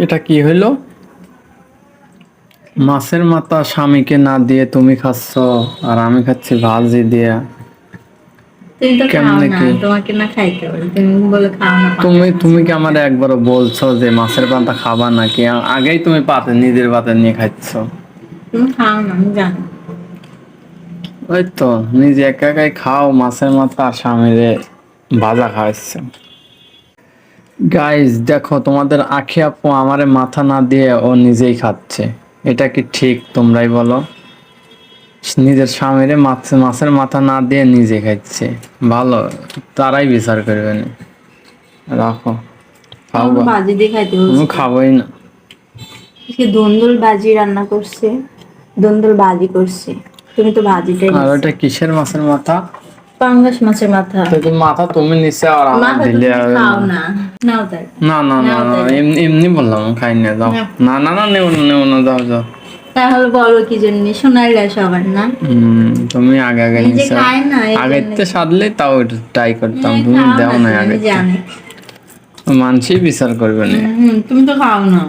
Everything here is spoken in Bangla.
এটা কি হইলো? মাছের মাথা স্বামীকে না দিয়ে তুমি খাচ্ছ, আর আমি খাচ্ছি ভাজি দিয়া। তুমি তো খাও কেমনে না, কি? তোমাকে না খাইতে বলে, তুমি বলে খাও না তুমি পাঙ্গাস তুমি মাছের কি আমার মাথা। একবারও বলছো যে মাছের পান্তা খাবা নাকি? আগেই তুমি পাতে নিজের পাতে নিয়ে খাচ্ছ। তুমি খাও না, আমি জানি। ওই তো নিজে একা একাই খাও মাছের মাথা, আর স্বামীরে ভাজা খাওয়াচ্ছ। গাইস দেখো, তোমাদের আখি আপু আমারে মাথা না দিয়ে ও নিজেই খাচ্ছে। এটা কি ঠিক? তোমরাই বলো। নিজের স্বামীরে মাছের মাথা না দিয়ে নিজে খাচ্ছে। ভালো, তারাই বিচার করবে না। রাখো, আমাকে খাওয়া। বাজি দিয়ে খাইতে আমি বলছে। খাবোই না। সে দন্দল বাজি রান্না করছে, দন্দল বাজি করছে, তুমি তো ভাজিটাই আর নিচ্ছ। ওটা কিসের মাছের মাথা? পাঙ্গাস মাছের মাথা। তো তুমি মাথা তুমি নিচে আর আমার মাথা তো দিলে তুমি হবে খাও না। না। নাও তাই, না না না নাও না, তাই। এমনি এমনি বললাম, আমি খাই না, যাও। নাও। না না না, নেব না নেব না, যাও যাও। তাহলে বলো কি জন্য? সোনার গায়ে সবার না। তুমি আগে আগে নিজে নিছো। খায় না এই আগের জন্য। তে সাধলে তাও একটু ট্রাই করতাম, তুমি খাও দেও না না তুমি, আমি আগের তে। জানি। মানুষই বিচার করবে না। তুমি তো খাও না।